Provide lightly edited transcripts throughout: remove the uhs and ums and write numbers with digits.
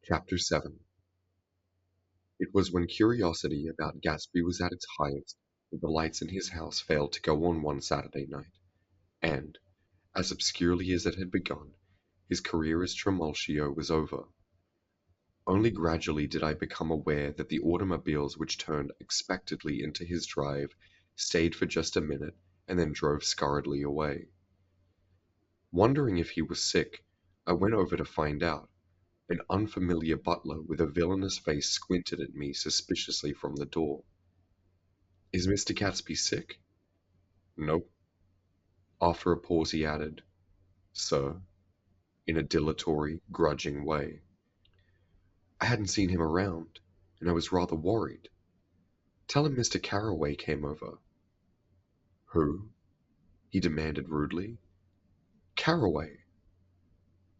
Chapter 7. It was when curiosity about Gatsby was at its highest that the lights in his house failed to go on one Saturday night, and, as obscurely as it had begun, his career as Trimalchio was over. Only gradually did I become aware that the automobiles which turned expectedly into his drive stayed for just a minute and then drove scurriedly away. Wondering if he was sick, I went over to find out. An unfamiliar butler with a villainous face squinted at me suspiciously from the door. "Is Mr. Gatsby sick?" "Nope." After a pause he added, "Sir," in a dilatory, grudging way. I hadn't seen him around, and I was rather worried. "Tell him Mr. Carroway came over." "Who?" he demanded rudely. "Carroway."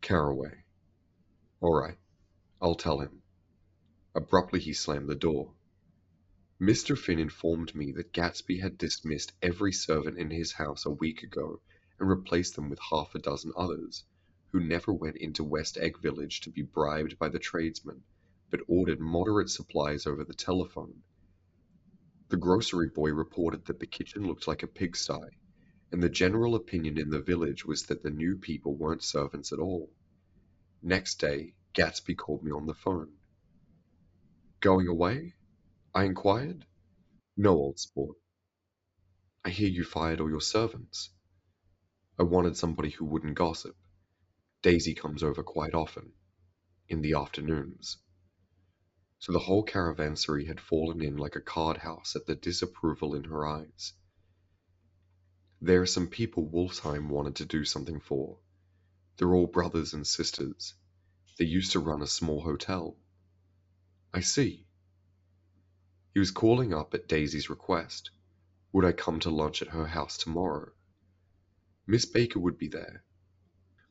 "Carroway. All right, I'll tell him." Abruptly he slammed the door. Mr. Finn informed me that Gatsby had dismissed every servant in his house a week ago and replaced them with half a dozen others, who never went into West Egg Village to be bribed by the tradesmen, but ordered moderate supplies over the telephone. The grocery boy reported that the kitchen looked like a pigsty, and the general opinion in the village was that the new people weren't servants at all. Next day, Gatsby called me on the phone. "Going away?" I inquired. "No, old sport. I hear you fired all your servants." I wanted somebody who wouldn't gossip. Daisy comes over quite often, in the afternoons. So the whole caravansary had fallen in like a card house at the disapproval in her eyes. "There are some people Wolfsheim wanted to do something for. They're all brothers and sisters. They used to run a small hotel." "I see." He was calling up at Daisy's request. Would I come to lunch at her house tomorrow? Miss Baker would be there.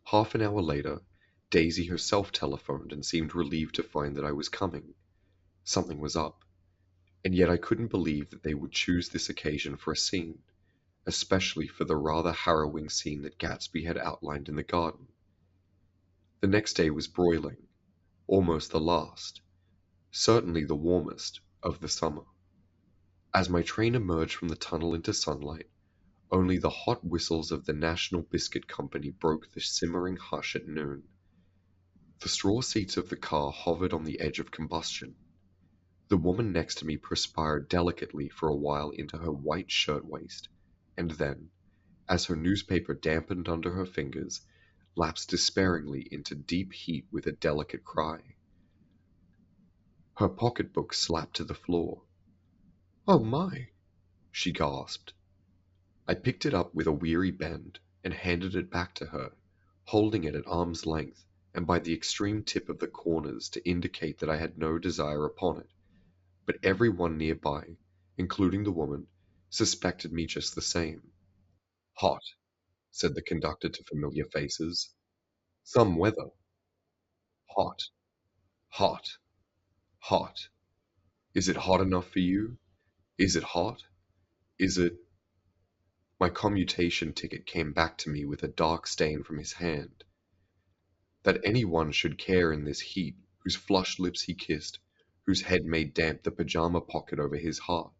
Half an hour later, Daisy herself telephoned and seemed relieved to find that I was coming. Something was up, and yet I couldn't believe that they would choose this occasion for a scene, especially for the rather harrowing scene that Gatsby had outlined in the garden. The next day was broiling, almost the last, certainly the warmest, of the summer. As my train emerged from the tunnel into sunlight, only the hot whistles of the National Biscuit Company broke the simmering hush at noon. The straw seats of the car hovered on the edge of combustion. The woman next to me perspired delicately for a while into her white shirtwaist, and then, as her newspaper dampened under her fingers, lapsed despairingly into deep heat with a delicate cry. Her pocketbook slapped to the floor. "Oh my!" she gasped. I picked it up with a weary bend and handed it back to her, holding it at arm's length and by the extreme tip of the corners to indicate that I had no desire upon it. But every one nearby, including the woman, suspected me just the same. "Hot," said the conductor to familiar faces. "Some weather. Hot, hot, hot. Is it hot enough for you? Is it hot? Is it—" My commutation ticket came back to me with a dark stain from his hand. That any one should care in this heat, whose flushed lips he kissed, whose head made damp the pajama pocket over his heart.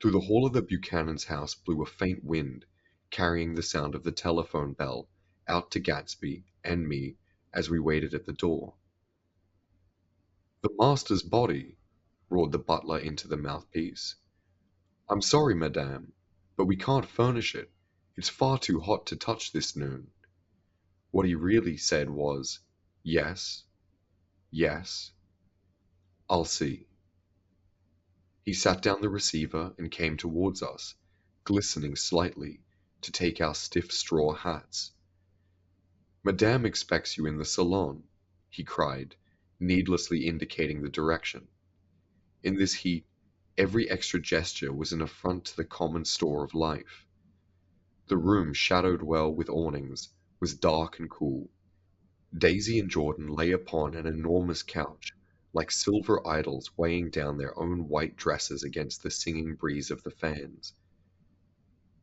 Through the hall of the Buchanan's house blew a faint wind, carrying the sound of the telephone bell out to Gatsby and me as we waited at the door. "The master's body," roared the butler into the mouthpiece. "I'm sorry, madame, but we can't furnish it. It's far too hot to touch this noon." What he really said was, "Yes, yes, I'll see." He sat down the receiver and came towards us, glistening slightly, to take our stiff straw hats. "Madame expects you in the salon," he cried, needlessly indicating the direction. In this heat, every extra gesture was an affront to the common store of life. The room, shadowed well with awnings, was dark and cool. Daisy and Jordan lay upon an enormous couch, like silver idols weighing down their own white dresses against the singing breeze of the fans.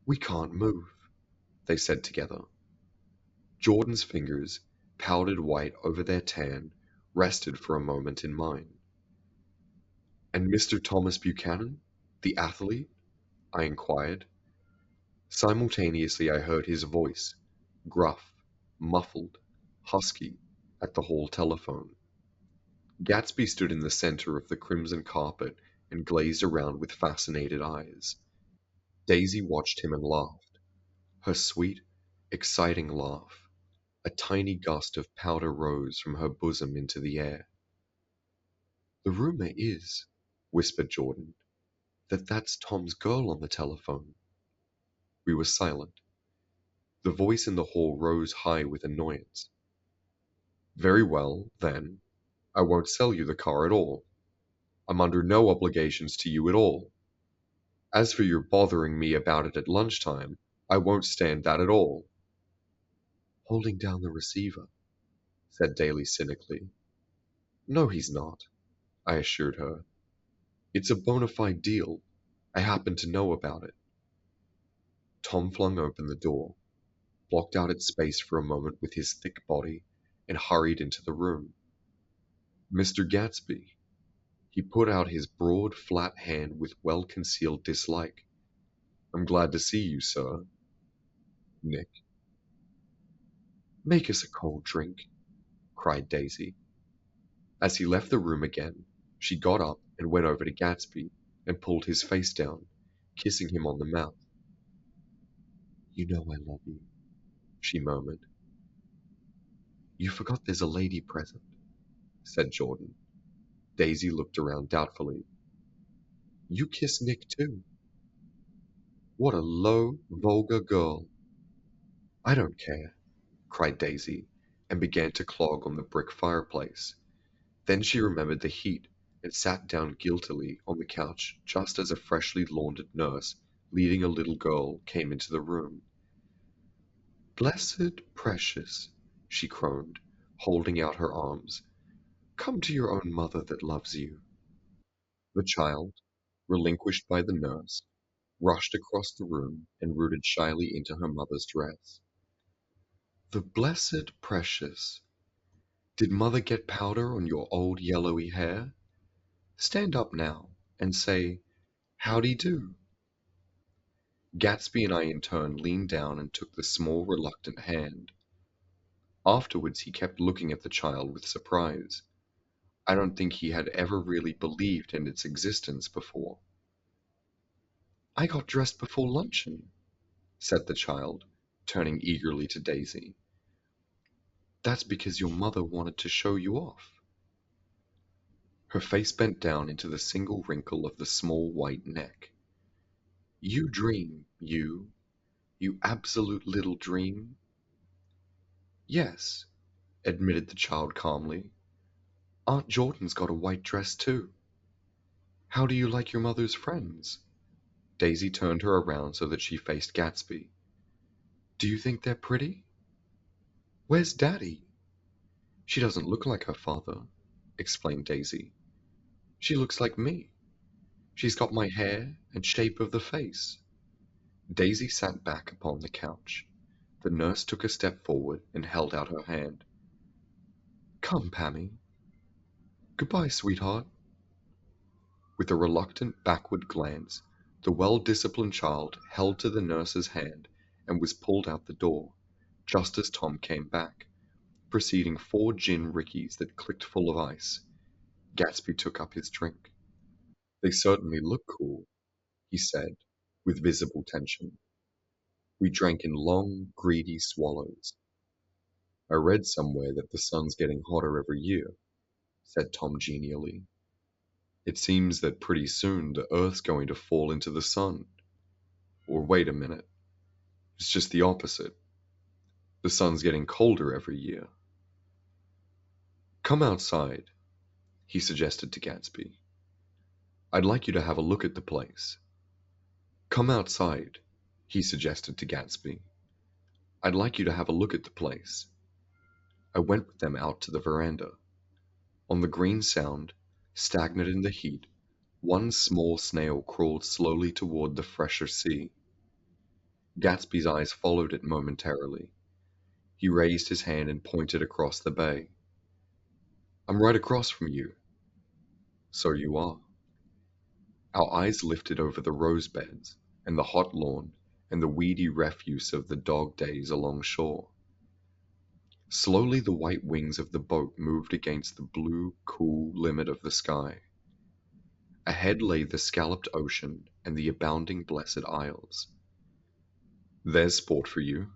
"We can't move," they said together. Jordan's fingers, powdered white over their tan, rested for a moment in mine. "And Mr. Thomas Buchanan, the athlete?" I inquired. Simultaneously I heard his voice, gruff, muffled, husky, at the hall telephone. Gatsby stood in the center of the crimson carpet and glazed around with fascinated eyes. Daisy watched him and laughed, her sweet, exciting laugh. A tiny gust of powder rose from her bosom into the air. "The rumor is," whispered Jordan, "that that's Tom's girl on the telephone." We were silent. The voice in the hall rose high with annoyance. "Very well, then, I won't sell you the car at all. I'm under no obligations to you at all. As for your bothering me about it at lunchtime, I won't stand that at all." "Holding down the receiver," said Daly cynically. "No, he's not," I assured her. "It's a bona fide deal. I happen to know about it." Tom flung open the door, blocked out its space for a moment with his thick body, and hurried into the room. "Mr. Gatsby." He put out his broad, flat hand with well-concealed dislike. "I'm glad to see you, sir." "Nick." "Make us a cold drink," cried Daisy. As he left the room again, she got up and went over to Gatsby and pulled his face down, kissing him on the mouth. "You know I love you," she murmured. "You forgot there's a lady present," said Jordan. Daisy looked around doubtfully. "You kiss Nick too." "What a low, vulgar girl." "I don't care," cried Daisy, and began to clog on the brick fireplace. Then she remembered the heat and sat down guiltily on the couch just as a freshly laundered nurse leading a little girl came into the room. "Blessed, precious," she crooned, holding out her arms. "Come to your own mother that loves you." The child, relinquished by the nurse, rushed across the room and rooted shyly into her mother's dress. "The blessed precious. Did mother get powder on your old yellowy hair? Stand up now and say, 'Howdy do.'" Gatsby and I in turn leaned down and took the small reluctant hand. Afterwards he kept looking at the child with surprise. I don't think he had ever really believed in its existence before. "I got dressed before luncheon," said the child, turning eagerly to Daisy. "That's because your mother wanted to show you off." Her face bent down into the single wrinkle of the small white neck. "You dream, you absolute little dream." "Yes," admitted the child calmly. "Aunt Jordan's got a white dress too. How do you like your mother's friends?" Daisy turned her around so that she faced Gatsby. "Do you think they're pretty?" "Where's Daddy?" "She doesn't look like her father," explained Daisy. "She looks like me. She's got my hair and shape of the face." Daisy sat back upon the couch. The nurse took a step forward and held out her hand. "Come, Pammy." "Goodbye, sweetheart." With a reluctant backward glance, the well-disciplined child held to the nurse's hand and was pulled out the door, just as Tom came back, preceding 4 gin rickeys that clicked full of ice. Gatsby took up his drink. "They certainly look cool," he said, with visible tension. We drank in long, greedy swallows. "I read somewhere that the sun's getting hotter every year," said Tom genially. "It seems that pretty soon the Earth's going to fall into the sun. Or wait a minute. It's just the opposite. The sun's getting colder every year." "Come outside," he suggested to Gatsby. "I'd like you to have a look at the place." "Come outside," he suggested to Gatsby. "I'd like you to have a look at the place." I went with them out to the veranda. On the green sound, stagnant in the heat, one small snail crawled slowly toward the fresher sea. Gatsby's eyes followed it momentarily. He raised his hand and pointed across the bay. I'm right across from you. So you are. Our eyes lifted over the rose beds, and the hot lawn, and the weedy refuse of the dog days along shore. Slowly the white wings of the boat moved against the blue, cool limit of the sky. Ahead lay the scalloped ocean and the abounding Blessed Isles. There's sport for you,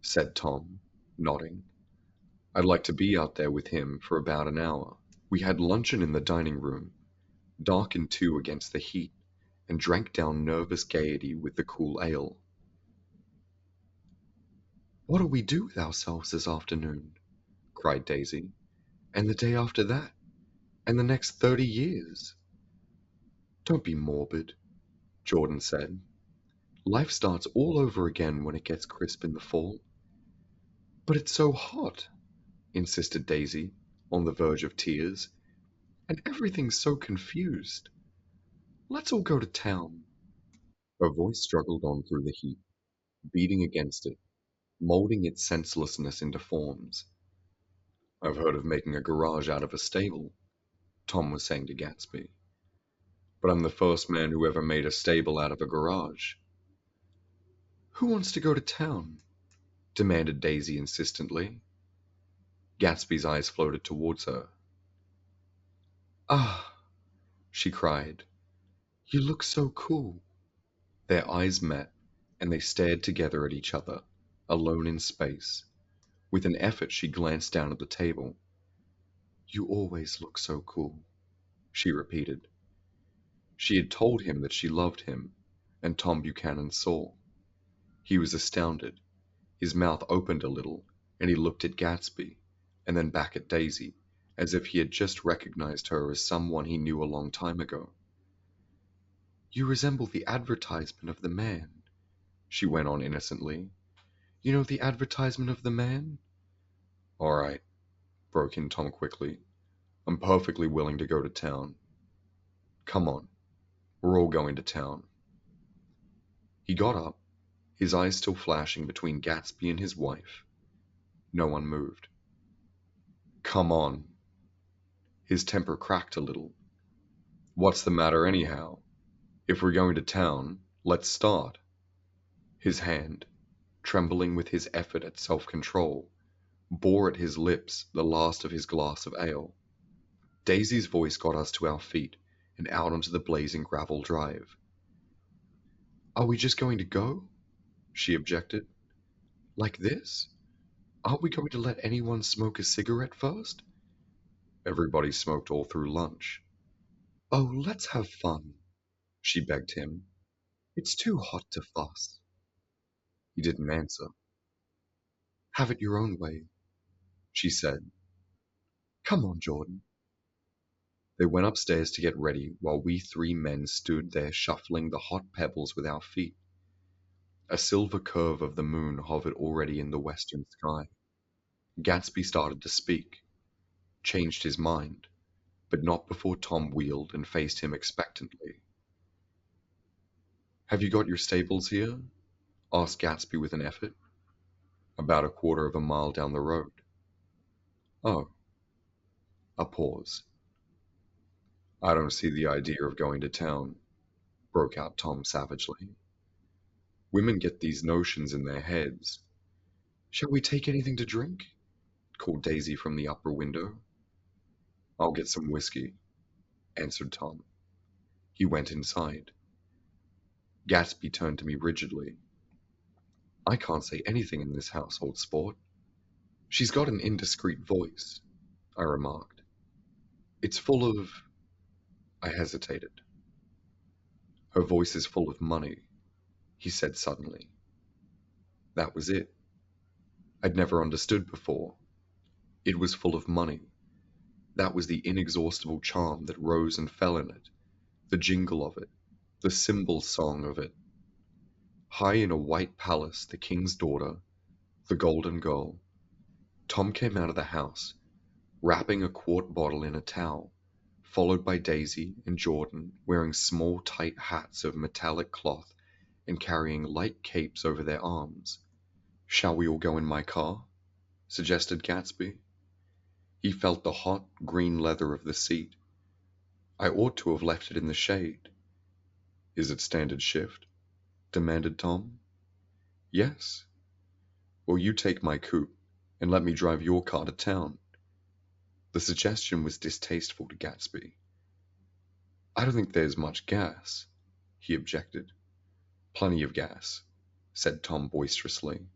said Tom, nodding. I'd like to be out there with him for about an hour. We had luncheon in the dining room, darkened too against the heat, and drank down nervous gaiety with the cool ale. What'll we do with ourselves this afternoon? Cried Daisy. And the day after that? And the next 30 years? Don't be morbid, Jordan said. Life starts all over again when it gets crisp in the fall. But it's so hot, insisted Daisy, on the verge of tears, and everything's so confused. Let's all go to town. Her voice struggled on through the heat, beating against it, molding its senselessness into forms. I've heard of making a garage out of a stable, Tom was saying to Gatsby. But I'm the first man who ever made a stable out of a garage. Who wants to go to town? Demanded Daisy insistently. Gatsby's eyes floated towards her. Ah, she cried. You look so cool. Their eyes met, and they stared together at each other, alone in space. With an effort she glanced down at the table. You always look so cool, she repeated. She had told him that she loved him, and Tom Buchanan saw. He was astounded. His mouth opened a little, and he looked at Gatsby, and then back at Daisy, as if he had just recognized her as someone he knew a long time ago. You resemble the advertisement of the man, she went on innocently. You know the advertisement of the man? All right, broke in Tom quickly. I'm perfectly willing to go to town. Come on, we're all going to town. He got up, his eyes still flashing between Gatsby and his wife. No one moved. Come on. His temper cracked a little. What's the matter anyhow? If we're going to town, let's start. His hand, trembling with his effort at self-control, bore at his lips the last of his glass of ale. Daisy's voice got us to our feet and out onto the blazing gravel drive. Are we just going to go? She objected. Like this? Aren't we going to let anyone smoke a cigarette first? Everybody smoked all through lunch. Oh, let's have fun, she begged him. It's too hot to fuss. He didn't answer. Have it your own way, she said. Come on, Jordan. They went upstairs to get ready while we three men stood there shuffling the hot pebbles with our feet. A silver curve of the moon hovered already in the western sky. Gatsby started to speak, changed his mind, but not before Tom wheeled and faced him expectantly. Have you got your stables here? Asked Gatsby with an effort. About a quarter of a mile down the road. Oh. A pause. I don't see the idea of going to town, broke out Tom savagely. Women get these notions in their heads. Shall we take anything to drink? Called Daisy from the upper window. I'll get some whiskey, answered Tom. He went inside. Gatsby turned to me rigidly. I can't say anything in this household, sport. She's got an indiscreet voice, I remarked. It's full of... I hesitated. Her voice is full of money, he said suddenly. That was it. I'd never understood before. It was full of money. That was the inexhaustible charm that rose and fell in it, the jingle of it, the cymbal song of it. High in a white palace, the king's daughter, the golden girl. Tom came out of the house, wrapping a quart bottle in a towel, followed by Daisy and Jordan wearing small tight hats of metallic cloth and carrying light capes over their arms. Shall we all go in my car? Suggested Gatsby. He felt the hot, green leather of the seat. I ought to have left it in the shade. Is it standard shift? Demanded Tom. Yes. Well, you take my coupe, and let me drive your car to town. The suggestion was distasteful to Gatsby. I don't think there's much gas, he objected. Plenty of gas, said Tom boisterously.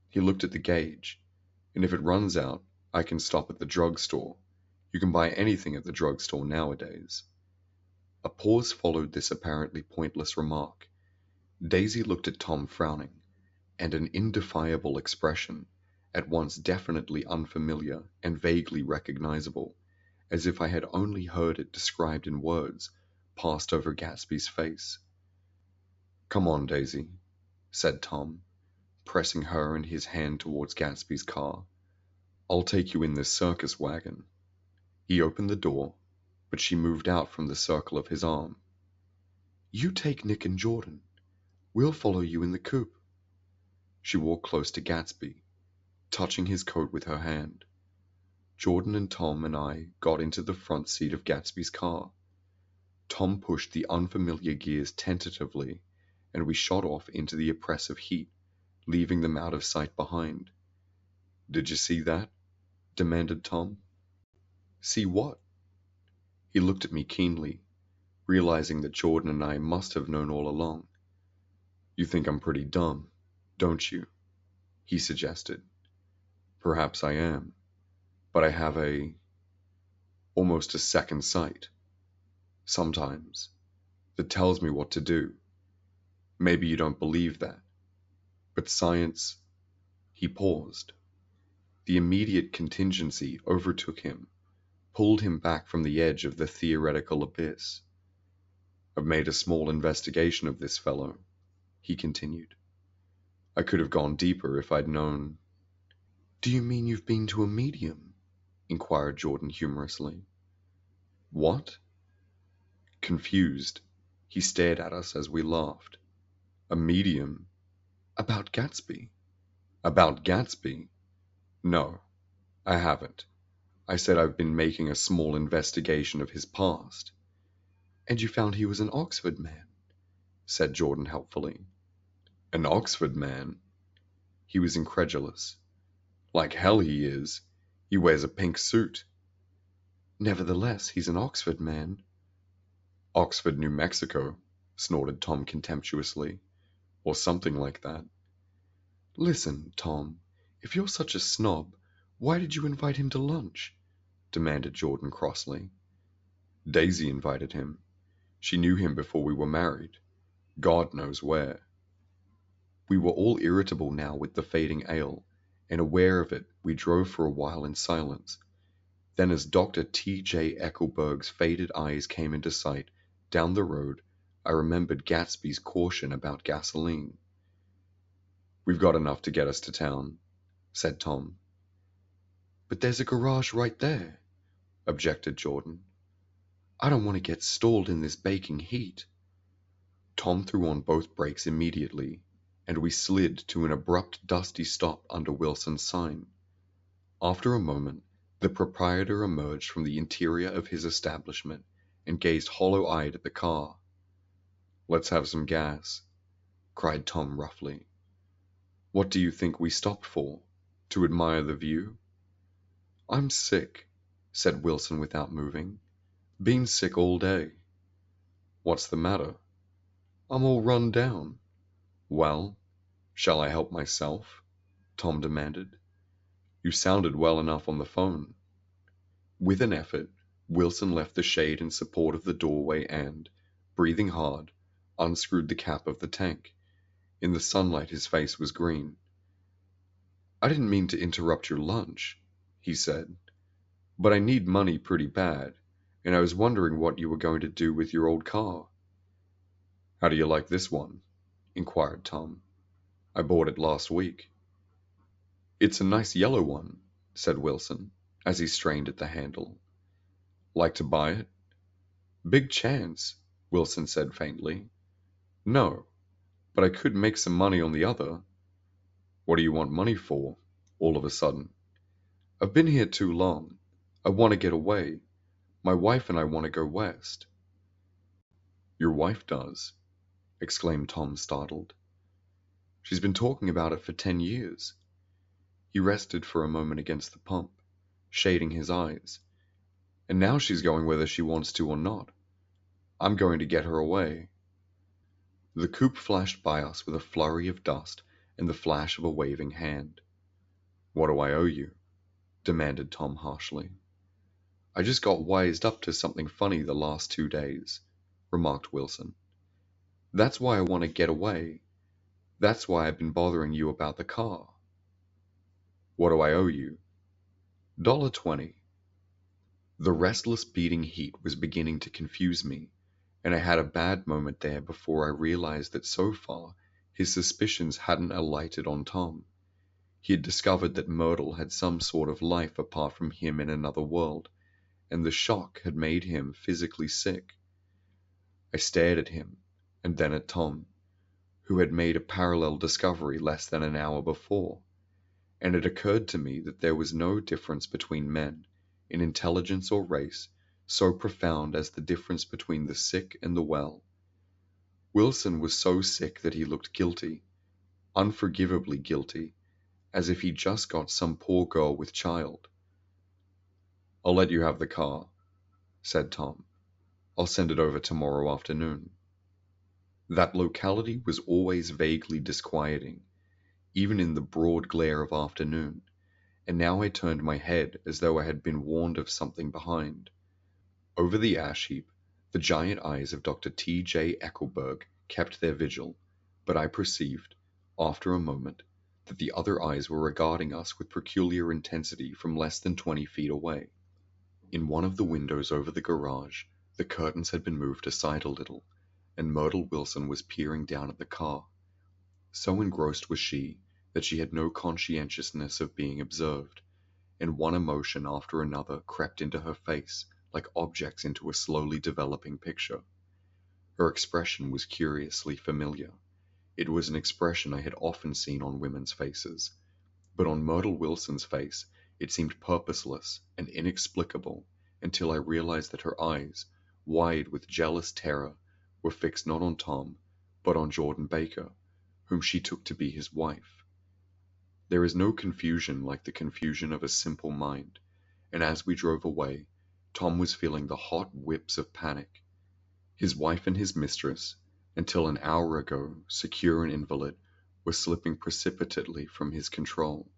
He looked at the gauge, and if it runs out, I can stop at the drugstore. You can buy anything at the drugstore nowadays. A pause followed this apparently pointless remark. Daisy looked at Tom frowning, and an indefinable expression, at once definitely unfamiliar and vaguely recognizable, as if I had only heard it described in words, passed over Gatsby's face. Come on, Daisy, said Tom, pressing her and his hand towards Gatsby's car. I'll take you in this circus wagon. He opened the door, but she moved out from the circle of his arm. You take Nick and Jordan. We'll follow you in the coupe. She walked close to Gatsby, touching his coat with her hand. Jordan and Tom and I got into the front seat of Gatsby's car. Tom pushed the unfamiliar gears tentatively, and we shot off into the oppressive heat, leaving them out of sight behind. Did you see that? Demanded Tom. See what? He looked at me keenly, realizing that Jordan and I must have known all along. You think I'm pretty dumb, don't you? He suggested. Perhaps I am, but I have almost a second sight, sometimes, that tells me what to do. Maybe you don't believe that, but science... He paused. The immediate contingency overtook him, pulled him back from the edge of the theoretical abyss. I've made a small investigation of this fellow, he continued. I could have gone deeper if I'd known. Do you mean you've been to a medium? Inquired Jordan humorously. What? Confused, he stared at us as we laughed. A medium? About Gatsby? About Gatsby? No, I haven't. I said I've been making a small investigation of his past. And you found he was an Oxford man, said Jordan helpfully. An Oxford man? He was incredulous. Like hell he is. He wears a pink suit. Nevertheless, he's an Oxford man. Oxford, New Mexico, snorted Tom contemptuously. Or something like that. Listen, Tom, if you're such a snob, why did you invite him to lunch? Demanded Jordan crossly. Daisy invited him. She knew him before we were married. God knows where. We were all irritable now with the fading ale, and aware of it, we drove for a while in silence. Then as Dr. T.J. Eckelberg's faded eyes came into sight, down the road, I remembered Gatsby's caution about gasoline. We've got enough to get us to town, said Tom. But there's a garage right there, objected Jordan. I don't want to get stalled in this baking heat. Tom threw on both brakes immediately, and we slid to an abrupt dusty stop under Wilson's sign. After a moment, the proprietor emerged from the interior of his establishment and gazed hollow-eyed at the car. Let's have some gas, cried Tom roughly. What do you think we stopped for? To admire the view? I'm sick, said Wilson without moving. Been sick all day. What's the matter? I'm all run down. Well, shall I help myself? Tom demanded. You sounded well enough on the phone. With an effort, Wilson left the shade in support of the doorway and, breathing hard, unscrewed the cap of the tank. In the sunlight his face was green. I didn't mean to interrupt your lunch, he said, but I need money pretty bad, and I was wondering what you were going to do with your old car. How do you like this one? Inquired Tom. I bought it last week. It's a nice yellow one, said Wilson, as he strained at the handle. Like to buy it? Big chance, Wilson said faintly. No, but I could make some money on the other. What do you want money for, all of a sudden? I've been here too long. I want to get away. My wife and I want to go west." "Your wife does?" exclaimed Tom, startled. "She's been talking about it for 10 years." He rested for a moment against the pump, shading his eyes. "And now she's going whether she wants to or not. I'm going to get her away." The coupe flashed by us with a flurry of dust and the flash of a waving hand. "What do I owe you?" demanded Tom harshly. "I just got wised up to something funny the last 2 days," remarked Wilson. "That's why I want to get away. That's why I've been bothering you about the car." "What do I owe you?" "$1.20." The restless beating heat was beginning to confuse me, and I had a bad moment there before I realized that so far his suspicions hadn't alighted on Tom. He had discovered that Myrtle had some sort of life apart from him in another world, and the shock had made him physically sick. I stared at him, and then at Tom, who had made a parallel discovery less than an hour before, and it occurred to me that there was no difference between men, in intelligence or race, so profound as the difference between the sick and the well. Wilson was so sick that he looked guilty, unforgivably guilty, as if he'd just got some poor girl with child. "I'll let you have the car," said Tom. "I'll send it over tomorrow afternoon." That locality was always vaguely disquieting, even in the broad glare of afternoon, and now I turned my head as though I had been warned of something behind. Over the ash heap, the giant eyes of Dr. T.J. Eckelberg kept their vigil, but I perceived, after a moment, that the other eyes were regarding us with peculiar intensity from less than 20 feet away. In one of the windows over the garage, the curtains had been moved aside a little, and Myrtle Wilson was peering down at the car. So engrossed was she that she had no conscientiousness of being observed, and one emotion after another crept into her face like objects into a slowly developing picture. Her expression was curiously familiar. It was an expression I had often seen on women's faces, but on Myrtle Wilson's face it seemed purposeless and inexplicable until I realized that her eyes, wide with jealous terror, were fixed not on Tom, but on Jordan Baker, whom she took to be his wife. There is no confusion like the confusion of a simple mind, and as we drove away, Tom was feeling the hot whips of panic. His wife and his mistress, until an hour ago secure and invalid, were slipping precipitately from his control.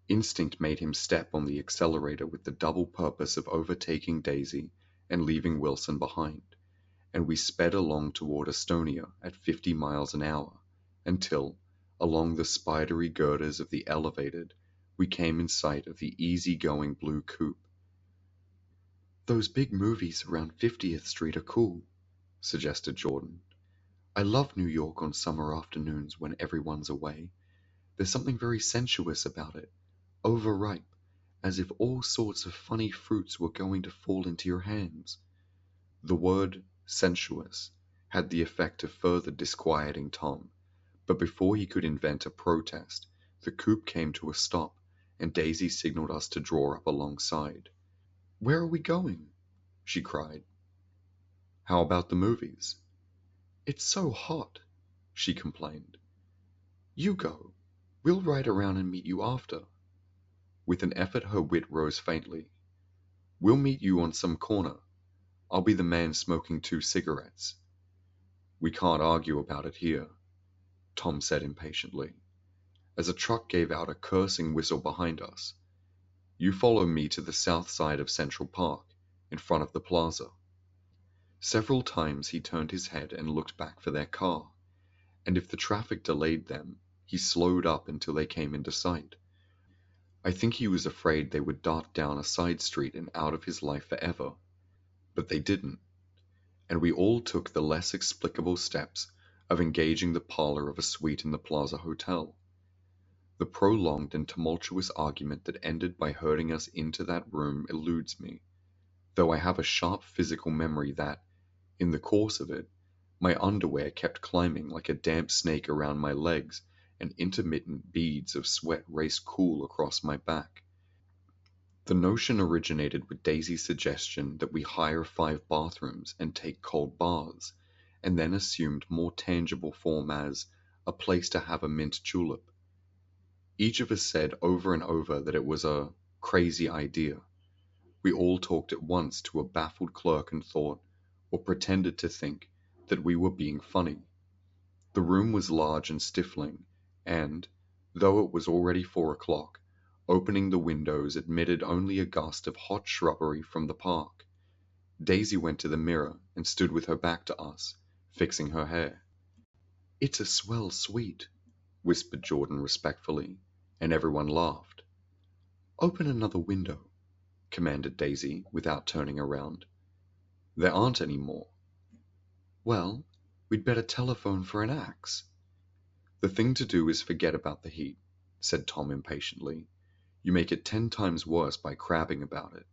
Instinct made him step on the accelerator with the double purpose of overtaking Daisy and leaving Wilson behind, and we sped along toward Estonia at 50 miles an hour, until, along the spidery girders of the elevated, we came in sight of the easy-going blue coupe. "Those big movies around 50th Street are cool," suggested Jordan. "I love New York on summer afternoons when everyone's away. There's something very sensuous about it, overripe, as if all sorts of funny fruits were going to fall into your hands." The word "sensuous" had the effect of further disquieting Tom, but before he could invent a protest, the coupe came to a stop, and Daisy signaled us to draw up alongside. "Where are we going?" she cried. "How about the movies?" "It's so hot," she complained. "You go. We'll ride around and meet you after." With an effort her wit rose faintly. "We'll meet you on some corner. I'll be the man smoking 2 cigarettes." "We can't argue about it here," Tom said impatiently, as a truck gave out a cursing whistle behind us. "You follow me to the south side of Central Park, in front of the plaza." Several times he turned his head and looked back for their car, and if the traffic delayed them, he slowed up until they came into sight. I think he was afraid they would dart down a side street and out of his life forever, but they didn't, and we all took the less explicable steps of engaging the parlor of a suite in the Plaza Hotel. The prolonged and tumultuous argument that ended by herding us into that room eludes me, though I have a sharp physical memory that, in the course of it, my underwear kept climbing like a damp snake around my legs, and intermittent beads of sweat raced cool across my back. The notion originated with Daisy's suggestion that we hire 5 bathrooms and take cold baths, and then assumed more tangible form as a place to have a mint julep. Each of us said over and over that it was a crazy idea. We all talked at once to a baffled clerk and thought, or pretended to think, that we were being funny. The room was large and stifling, and, though it was already 4 o'clock, opening the windows admitted only a gust of hot shrubbery from the park. Daisy went to the mirror and stood with her back to us, fixing her hair. "It's a swell suite," whispered Jordan respectfully, and everyone laughed. "Open another window," commanded Daisy without turning around. "There aren't any more." "Well, we'd better telephone for an axe." "The thing to do is forget about the heat," said Tom impatiently. "You make it 10 times worse by crabbing about it."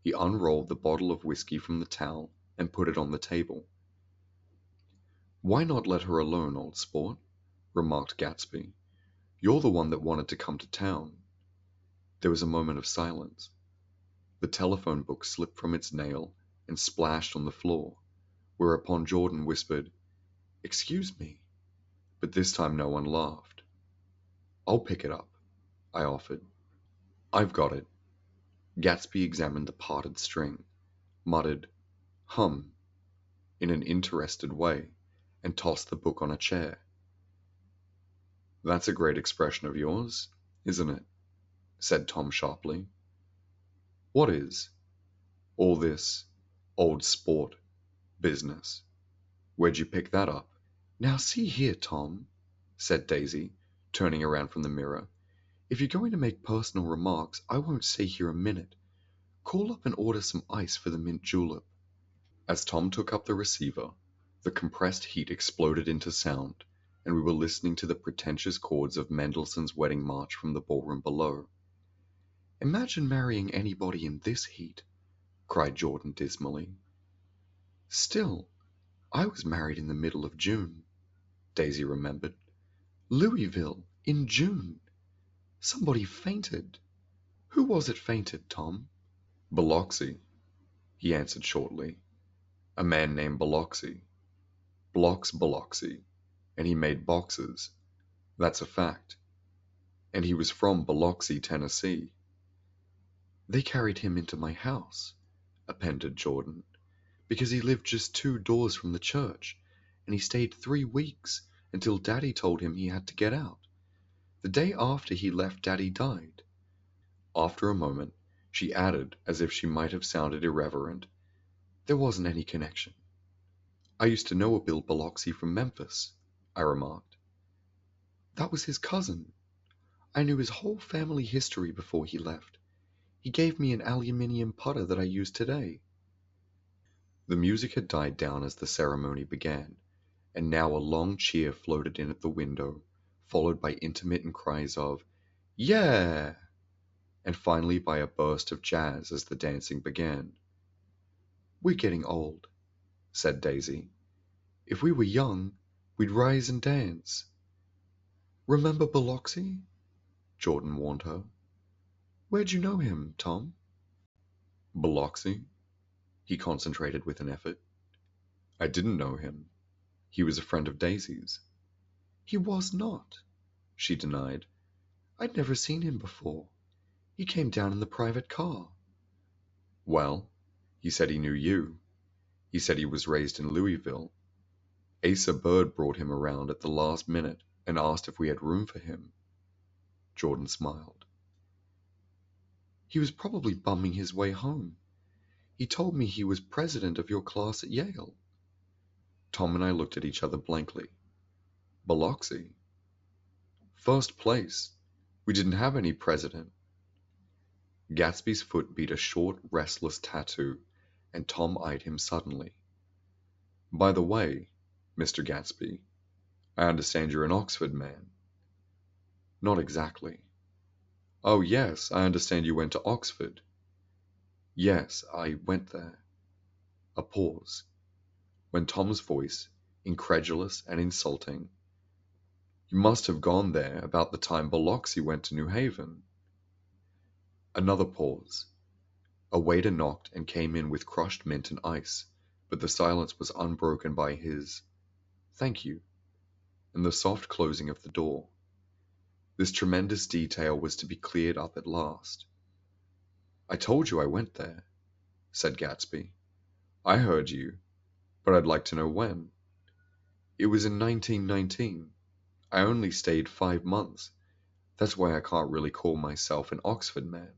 He unrolled the bottle of whiskey from the towel and put it on the table. "Why not let her alone, old sport?" remarked Gatsby. "You're the one that wanted to come to town." There was a moment of silence. The telephone book slipped from its nail and splashed on the floor, whereupon Jordan whispered, "Excuse me," but this time no one laughed. "I'll pick it up," I offered. "I've got it." Gatsby examined the parted string, muttered, "Hum," in an interested way, and tossed the book on a chair. "That's a great expression of yours, isn't it?" said Tom sharply. "What is?" "All this old sport business. Where'd you pick that up?" "Now see here, Tom," said Daisy, turning around from the mirror. "If you're going to make personal remarks, I won't stay here a minute. Call up and order some ice for the mint julep." As Tom took up the receiver, the compressed heat exploded into sound, and we were listening to the pretentious chords of Mendelssohn's Wedding March from the ballroom below. "Imagine marrying anybody in this heat," cried Jordan dismally. "Still, I was married in the middle of June," Daisy remembered. "Louisville, in June. Somebody fainted. Who was it fainted, Tom?" "Biloxi," he answered shortly. "A man named Biloxi. Blocks Biloxi, and he made boxes. That's a fact. And he was from Biloxi, Tennessee." "They carried him into my house," appended Jordan, "because he lived just 2 doors from the church, and he stayed 3 weeks until Daddy told him he had to get out. The day after he left, Daddy died." After a moment, she added, as if she might have sounded irreverent, "There wasn't any connection." "I used to know a Bill Biloxi from Memphis," I remarked. "That was his cousin. I knew his whole family history before he left. He gave me an aluminium putter that I use today." The music had died down as the ceremony began, and now a long cheer floated in at the window, followed by intermittent cries of "Yeah!" and finally by a burst of jazz as the dancing began. "We're getting old," said Daisy. "If we were young, we'd rise and dance." "Remember Biloxi?" Jordan warned her. "Where'd you know him, Tom?" "Biloxi?" He concentrated with an effort. "I didn't know him. He was a friend of Daisy's." "He was not," she denied. "I'd never seen him before. He came down in the private car." "Well, he said he knew you. He said he was raised in Louisville. Asa Bird brought him around at the last minute and asked if we had room for him." Jordan smiled. "He was probably bumming his way home. He told me he was president of your class at Yale." Tom and I looked at each other blankly. "Biloxi?" "First place. We didn't have any president." Gatsby's foot beat a short, restless tattoo, and Tom eyed him suddenly. "By the way, Mr. Gatsby, I understand you're an Oxford man." "Not exactly." "Oh, yes, I understand you went to Oxford." "Yes, I went there." A pause, when Tom's voice, incredulous and insulting, "You must have gone there about the time Biloxi went to New Haven." Another pause. A waiter knocked and came in with crushed mint and ice, but the silence was unbroken by his "Thank you," and the soft closing of the door. This tremendous detail was to be cleared up at last. "I told you I went there," said Gatsby. "I heard you, but I'd like to know when." "It was in 1919. I only stayed 5 months. That's why I can't really call myself an Oxford man."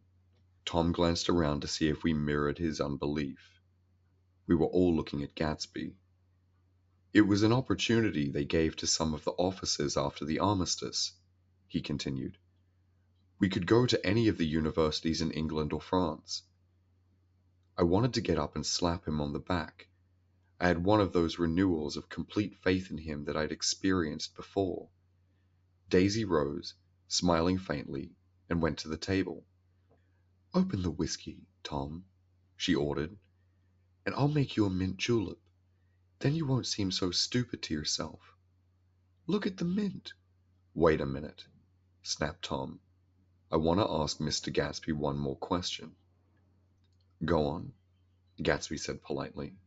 Tom glanced around to see if we mirrored his unbelief. We were all looking at Gatsby. "It was an opportunity they gave to some of the officers after the armistice," he continued. "We could go to any of the universities in England or France." I wanted to get up and slap him on the back. I had one of those renewals of complete faith in him that I'd experienced before. Daisy rose, smiling faintly, and went to the table. "Open the whiskey, Tom," she ordered, "and I'll make you a mint julep. Then you won't seem so stupid to yourself. Look at the mint." "Wait a minute," snapped Tom. "I want to ask Mr. Gatsby one more question." "Go on," Gatsby said politely.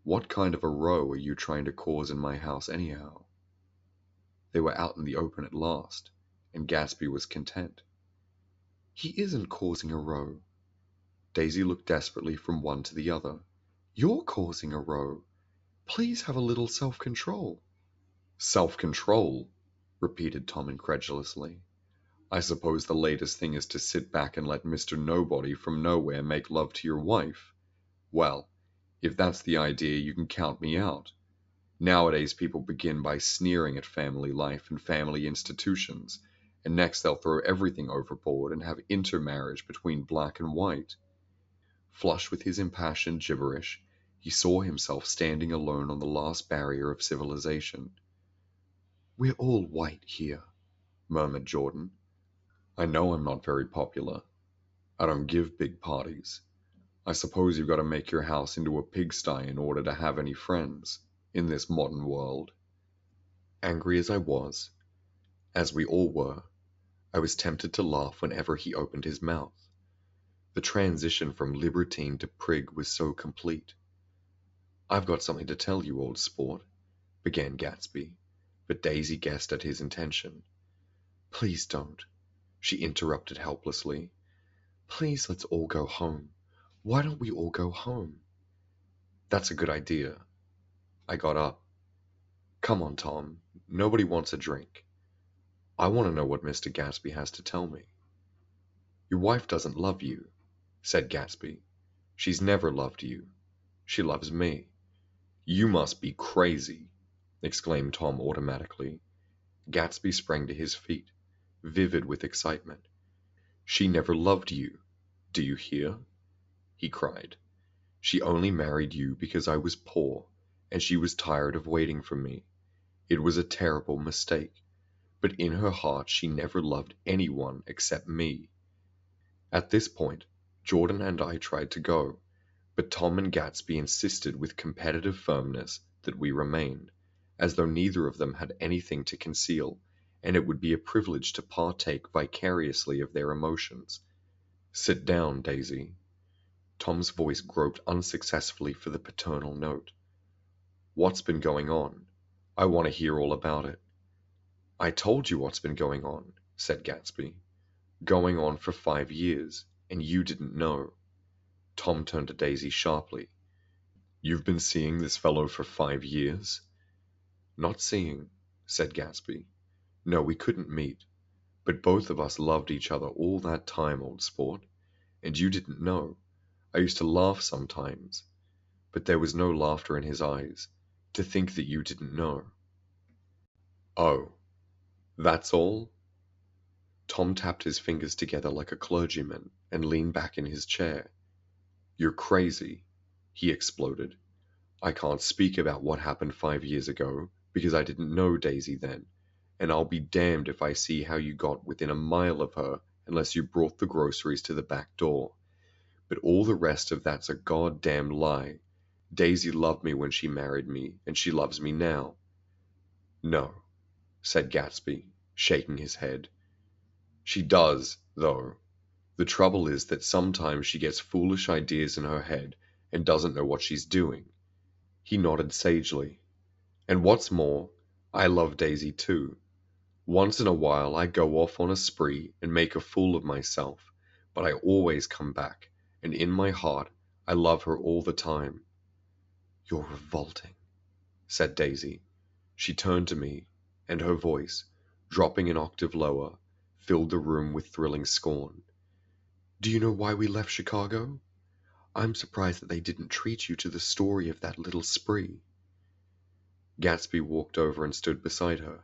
"What kind of a row are you trying to cause in my house anyhow?" They were out in the open at last, and Gatsby was content. "He isn't causing a row." Daisy looked desperately from one to the other. "You're causing a row. Please have a little self-control." "Self-control?" repeated Tom incredulously. "I suppose the latest thing is to sit back and let Mr. Nobody from nowhere make love to your wife. Well, if that's the idea, you can count me out. Nowadays people begin by sneering at family life and family institutions, and next they'll throw everything overboard and have intermarriage between black and white." Flushed with his impassioned gibberish, he saw himself standing alone on the last barrier of civilization. "We're all white here," murmured Jordan. "I know I'm not very popular. I don't give big parties. I suppose you've got to make your house into a pigsty in order to have any friends, in this modern world." Angry as I was, as we all were, I was tempted to laugh whenever he opened his mouth. The transition from libertine to prig was so complete. "I've got something to tell you, old sport," began Gatsby, but Daisy guessed at his intention. "Please don't," she interrupted helplessly. "Please let's all go home. Why don't we all go home?" "That's a good idea." I got up. "Come on, Tom. Nobody wants a drink. I want to know what Mr. Gatsby has to tell me." "Your wife doesn't love you," said Gatsby. "She's never loved you. She loves me." "You must be crazy," exclaimed Tom automatically. Gatsby sprang to his feet, vivid with excitement. "She never loved you. Do you hear?" he cried. "She only married you because I was poor, and she was tired of waiting for me. It was a terrible mistake, but in her heart she never loved anyone except me." At this point, Jordan and I tried to go, but Tom and Gatsby insisted with competitive firmness that we remain, as though neither of them had anything to conceal, and it would be a privilege to partake vicariously of their emotions. "Sit down, Daisy." Tom's voice groped unsuccessfully for the paternal note. "What's been going on? I want to hear all about it." "I told you what's been going on," said Gatsby. "Going on for 5 years, and you didn't know." Tom turned to Daisy sharply. "You've been seeing this fellow for 5 years?" "Not seeing," said Gatsby. "No, we couldn't meet. But both of us loved each other all that time, old sport. And you didn't know. I used to laugh sometimes. But there was no laughter in his eyes. To think that you didn't know." "Oh, that's all?" Tom tapped his fingers together like a clergyman and leaned back in his chair. "You're crazy," he exploded. "I can't speak about what happened 5 years ago, because I didn't know Daisy then, and I'll be damned if I see how you got within a mile of her unless you brought the groceries to the back door. But all the rest of that's a goddamn lie. Daisy loved me when she married me, and she loves me now." "No," said Gatsby, shaking his head. "She does, though. The trouble is that sometimes she gets foolish ideas in her head and doesn't know what she's doing. He nodded sagely. And what's more, I love Daisy too. Once in a while I go off on a spree and make a fool of myself, but I always come back, and in my heart I love her all the time. You're revolting, said Daisy. She turned to me, and her voice, dropping an octave lower, filled the room with thrilling scorn. Do you know why we left Chicago? I'm surprised that they didn't treat you to the story of that little spree. Gatsby walked over and stood beside her.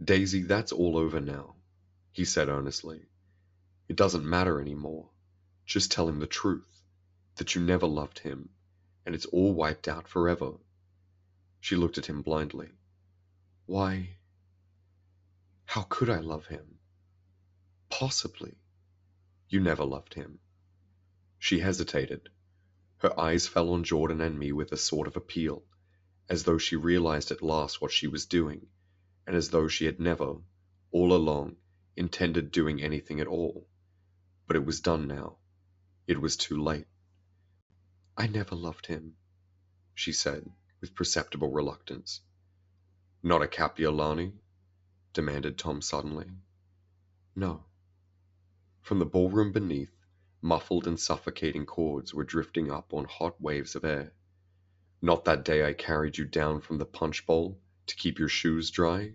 Daisy, that's all over now, he said earnestly. It doesn't matter anymore. Just tell him the truth, that you never loved him, and it's all wiped out forever. She looked at him blindly. Why, how could I love him? Possibly. You never loved him. She hesitated. Her eyes fell on Jordan and me with a sort of appeal, as though she realized at last what she was doing, and as though she had never, all along, intended doing anything at all. But it was done now. It was too late. I never loved him, she said, with perceptible reluctance. Not a Capiolani? Demanded Tom suddenly. No. From the ballroom beneath, muffled and suffocating chords were drifting up on hot waves of air. Not that day I carried you down from the punch bowl to keep your shoes dry?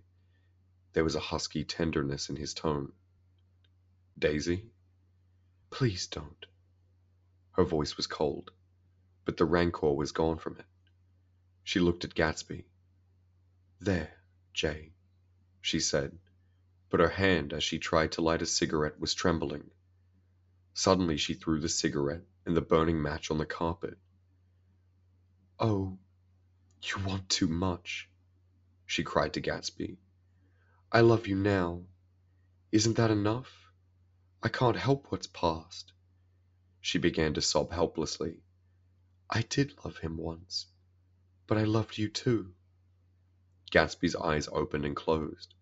There was a husky tenderness in his tone. Daisy? Please don't. Her voice was cold, but the rancor was gone from it. She looked at Gatsby. There, Jay, she said, but her hand as she tried to light a cigarette was trembling. Suddenly she threw the cigarette and the burning match on the carpet. Oh, you want too much, she cried to Gatsby. I love you now. Isn't that enough? I can't help what's past. She began to sob helplessly. I did love him once, but I loved you too. Gatsby's eyes opened and closed.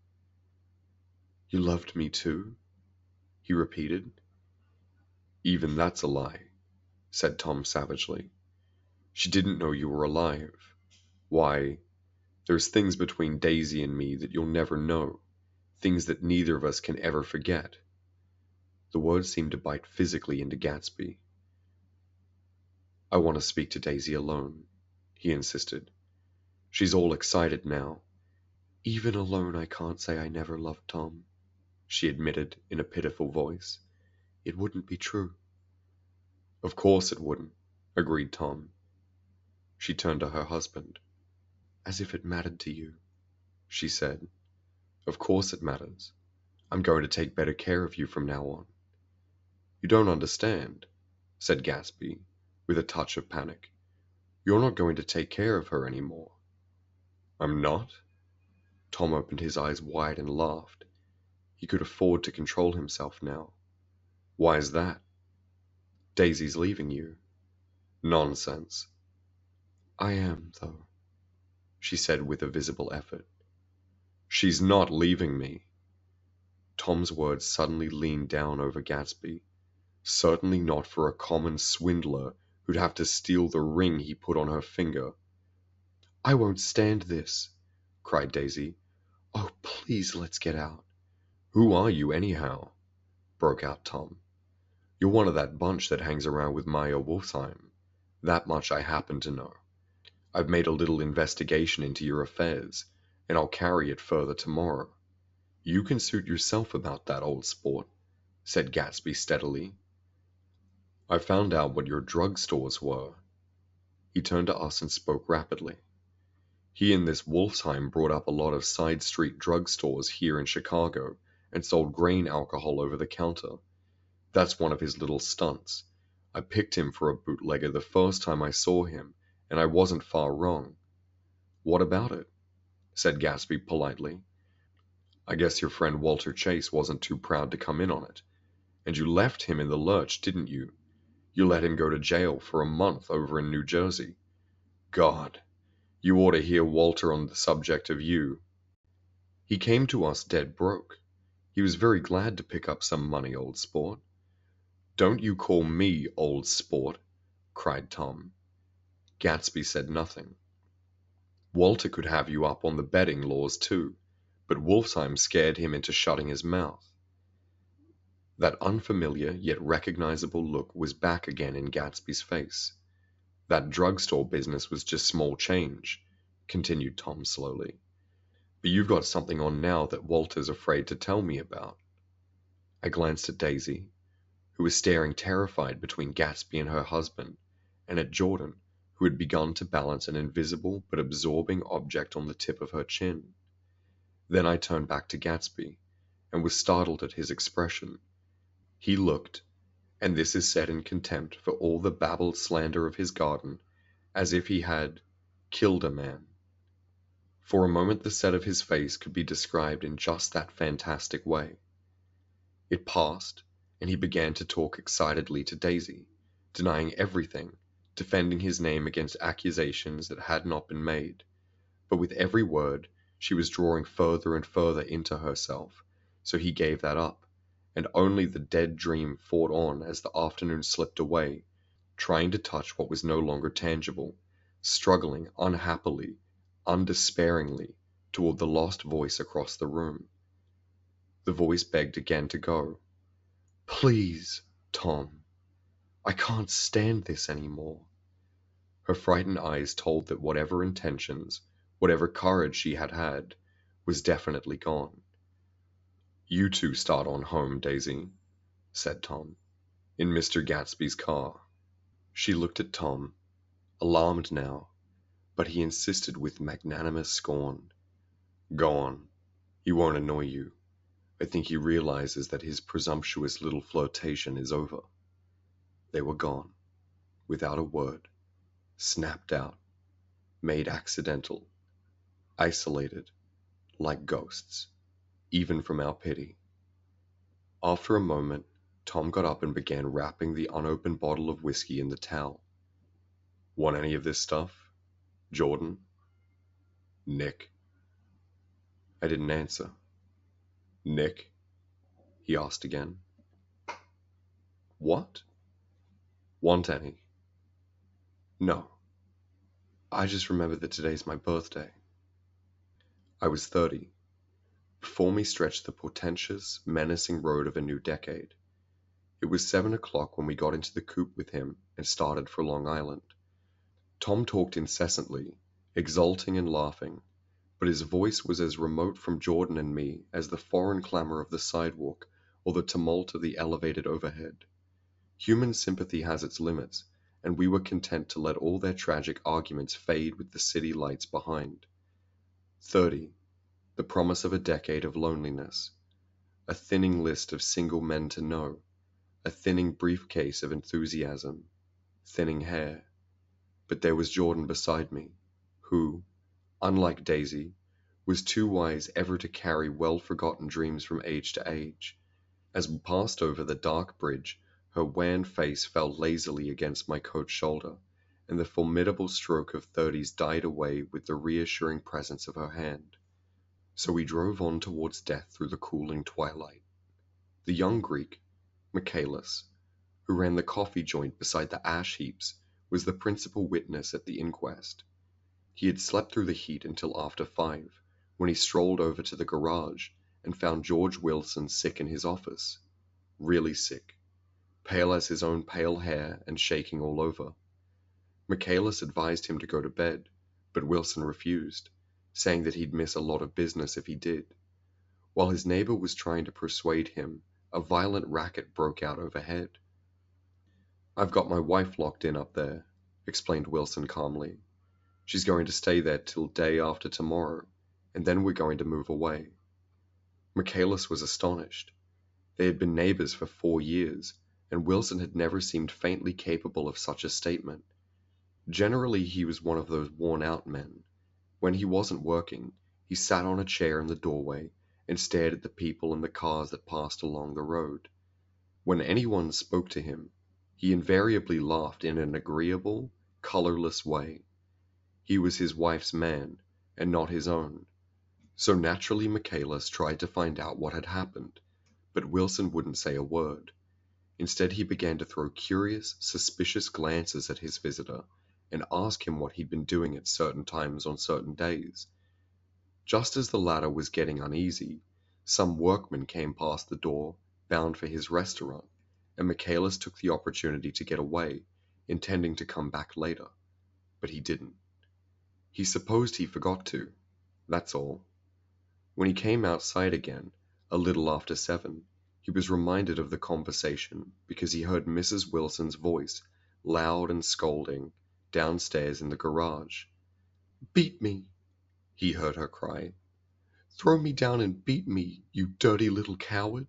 You loved me too? He repeated. Even that's a lie, said Tom savagely. She didn't know you were alive. Why, there's things between Daisy and me that you'll never know, things that neither of us can ever forget. The words seemed to bite physically into Gatsby. I want to speak to Daisy alone, he insisted. She's all excited now. Even alone I can't say I never loved Tom, she admitted in a pitiful voice. It wouldn't be true. Of course it wouldn't, agreed Tom. She turned to her husband. As if it mattered to you, she said. Of course it matters. I'm going to take better care of you from now on. You don't understand, said Gatsby, with a touch of panic. You're not going to take care of her anymore. I'm not? Tom opened his eyes wide and laughed. He could afford to control himself now. Why is that? Daisy's leaving you. Nonsense. I am, though, she said with a visible effort. She's not leaving me. Tom's words suddenly leaned down over Gatsby. Certainly not for a common swindler who'd have to steal the ring he put on her finger. I won't stand this, cried Daisy. Oh, please let's get out. Who are you, anyhow? Broke out Tom. You're one of that bunch that hangs around with Maya Wolfsheim. That much I happen to know. I've made a little investigation into your affairs, and I'll carry it further tomorrow. You can suit yourself about that, old sport, said Gatsby steadily. I found out what your drug stores were. He turned to us and spoke rapidly. He and this Wolfsheim brought up a lot of side street drug stores here in Chicago and sold grain alcohol over the counter. That's one of his little stunts. I picked him for a bootlegger the first time I saw him, and I wasn't far wrong. What about it? Said Gatsby politely. I guess your friend Walter Chase wasn't too proud to come in on it. And you left him in the lurch, didn't you? You let him go to jail for a month over in New Jersey. God, you ought to hear Walter on the subject of you. He came to us dead broke. He was very glad to pick up some money, old sport. "Don't you call me old sport," cried Tom. Gatsby said nothing. Walter could have you up on the betting laws too, but Wolfsheim scared him into shutting his mouth. That unfamiliar yet recognizable look was back again in Gatsby's face. "That drugstore business was just small change," continued Tom slowly. "But you've got something on now that Walter's afraid to tell me about." I glanced at Daisy, who was staring terrified between Gatsby and her husband, and at Jordan, who had begun to balance an invisible but absorbing object on the tip of her chin. Then I turned back to Gatsby, and was startled at his expression. He looked, and this is said in contempt for all the babbled slander of his garden, as if he had killed a man. For a moment the set of his face could be described in just that fantastic way. It passed, and he began to talk excitedly to Daisy, denying everything, defending his name against accusations that had not been made. But with every word she was drawing further and further into herself, so he gave that up, and only the dead dream fought on as the afternoon slipped away, trying to touch what was no longer tangible, struggling unhappily, undespairingly, toward the lost voice across the room. The voice begged again to go. "Please, Tom, I can't stand this any more." Her frightened eyes told that whatever intentions, whatever courage she had had, was definitely gone. "You two start on home, Daisy," said Tom, "in Mr. Gatsby's car." She looked at Tom, alarmed now, but he insisted with magnanimous scorn. "Go on. He won't annoy you. I think he realizes that his presumptuous little flirtation is over." They were gone, without a word, snapped out, made accidental, isolated, like ghosts, even from our pity. After a moment, Tom got up and began wrapping the unopened bottle of whiskey in the towel. "Want any of this stuff? Jordan? Nick?" I didn't answer. "Nick?" he asked again. "What?" "Want any?" "No. I just remembered that today's my birthday." I was 30. Before me stretched the portentous, menacing road of a new decade. It was 7 o'clock when we got into the coupe with him and started for Long Island. Tom talked incessantly, exulting and laughing, but his voice was as remote from Jordan and me as the foreign clamor of the sidewalk or the tumult of the elevated overhead. Human sympathy has its limits, and we were content to let all their tragic arguments fade with the city lights behind. 30, the promise of a decade of loneliness, a thinning list of single men to know, a thinning briefcase of enthusiasm, thinning hair. But there was Jordan beside me, who, unlike Daisy, was too wise ever to carry well-forgotten dreams from age to age. As we passed over the dark bridge, her wan face fell lazily against my coat shoulder, and the formidable stroke of 30's died away with the reassuring presence of her hand. So we drove on towards death through the cooling twilight. The young Greek, Michaelis, who ran the coffee joint beside the ash heaps, was the principal witness at the inquest. He had slept through the heat until after 5, when he strolled over to the garage and found George Wilson sick in his office. Really sick, pale as his own pale hair and shaking all over. Michaelis advised him to go to bed, but Wilson refused, saying that he'd miss a lot of business if he did. While his neighbor was trying to persuade him, a violent racket broke out overhead. "I've got my wife locked in up there," explained Wilson calmly. "She's going to stay there till day after tomorrow, and then we're going to move away." Michaelis was astonished. They had been neighbors for 4 years, and Wilson had never seemed faintly capable of such a statement. Generally he was one of those worn-out men. When he wasn't working, he sat on a chair in the doorway and stared at the people and the cars that passed along the road. When anyone spoke to him, he invariably laughed in an agreeable, colorless way. He was his wife's man, and not his own. So naturally Michaelis tried to find out what had happened, but Wilson wouldn't say a word. Instead, he began to throw curious, suspicious glances at his visitor and ask him what he'd been doing at certain times on certain days. Just as the latter was getting uneasy, some workman came past the door, bound for his restaurant, and Michaelis took the opportunity to get away, intending to come back later. But he didn't. He supposed he forgot to. That's all. When he came outside again, a little after 7, he was reminded of the conversation because he heard Mrs. Wilson's voice, loud and scolding, downstairs in the garage. "Beat me!" he heard her cry. "Throw me down and beat me, you dirty little coward!"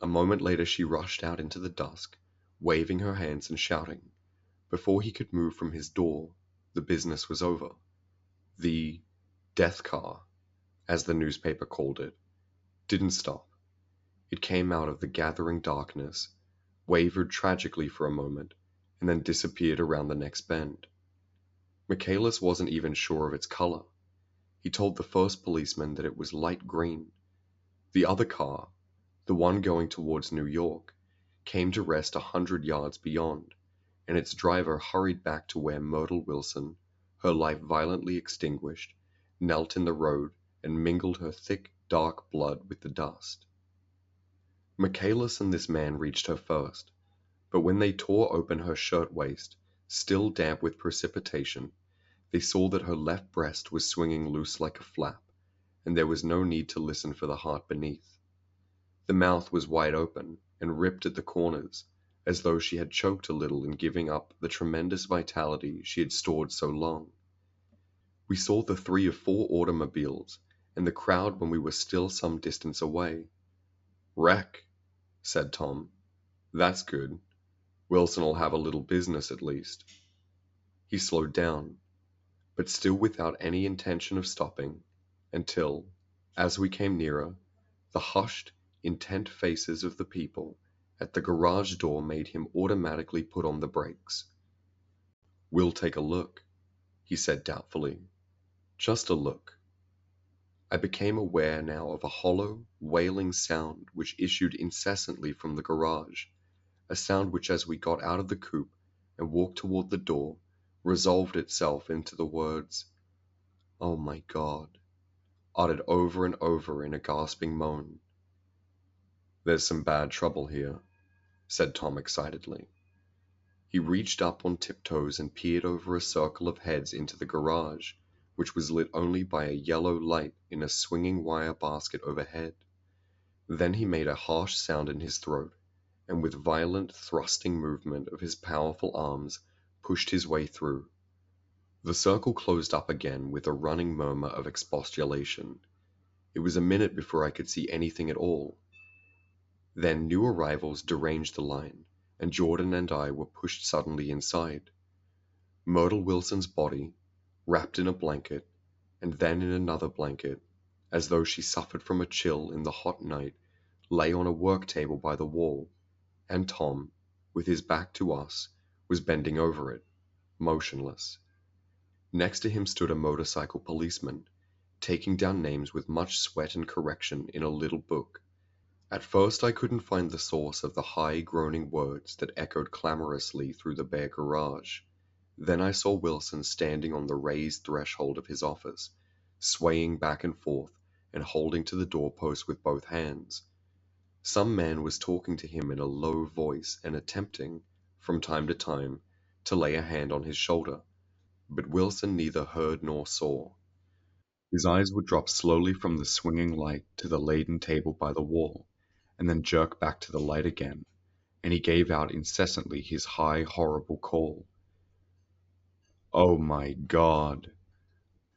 A moment later she rushed out into the dusk, waving her hands and shouting. Before he could move from his door, the business was over. The "death car," as the newspaper called it, didn't stop. It came out of the gathering darkness, wavered tragically for a moment, and then disappeared around the next bend. Michaelis wasn't even sure of its color. He told the first policeman that it was light green. The other car, the one going towards New York, came to rest 100 yards beyond, and its driver hurried back to where Myrtle Wilson, her life violently extinguished, knelt in the road and mingled her thick, dark blood with the dust. Michaelis and this man reached her first, but when they tore open her shirt-waist, still damp with precipitation, they saw that her left breast was swinging loose like a flap, and there was no need to listen for the heart beneath. The mouth was wide open and ripped at the corners, as though she had choked a little in giving up the tremendous vitality she had stored so long. We saw the 3 or 4 automobiles and the crowd when we were still some distance away. "Wreck," said Tom. "That's good. Wilson'll have a little business at least." He slowed down, but still without any intention of stopping, until, as we came nearer, the hushed, intent faces of the people at the garage door made him automatically put on the brakes. "We'll take a look," he said doubtfully. "Just a look." I became aware now of a hollow, wailing sound which issued incessantly from the garage, a sound which as we got out of the coupe and walked toward the door, resolved itself into the words, "Oh my God," uttered over and over in a gasping moan. "There's some bad trouble here," said Tom excitedly. He reached up on tiptoes and peered over a circle of heads into the garage, which was lit only by a yellow light in a swinging wire basket overhead. Then he made a harsh sound in his throat, and with violent thrusting movement of his powerful arms pushed his way through. The circle closed up again with a running murmur of expostulation. It was a minute before I could see anything at all. Then new arrivals deranged the line, and Jordan and I were pushed suddenly inside. Myrtle Wilson's body, wrapped in a blanket, and then in another blanket, as though she suffered from a chill in the hot night, lay on a work table by the wall, and Tom, with his back to us, was bending over it, motionless. Next to him stood a motorcycle policeman, taking down names with much sweat and correction in a little book. At first I couldn't find the source of the high, groaning words that echoed clamorously through the bare garage. Then I saw Wilson standing on the raised threshold of his office, swaying back and forth and holding to the doorpost with both hands. Some man was talking to him in a low voice and attempting, from time to time, to lay a hand on his shoulder, but Wilson neither heard nor saw. His eyes would drop slowly from the swinging light to the laden table by the wall, and then jerk back to the light again, and he gave out incessantly his high, horrible call. "Oh my God!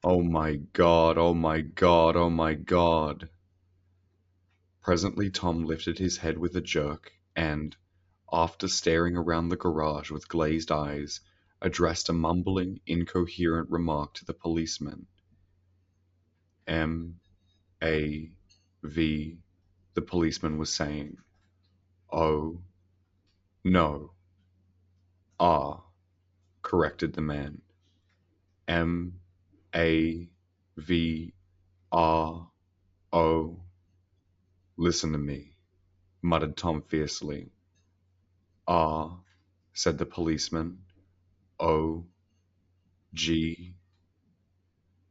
Oh my God! Oh my God! Oh my God!" Presently Tom lifted his head with a jerk, and, after staring around the garage with glazed eyes, addressed a mumbling, incoherent remark to the policeman. "M-A-V," the policeman was saying. "Oh, no. R," corrected the man. "M-A-V-R-O." "Listen to me," muttered Tom fiercely. R, said the policeman. O, G,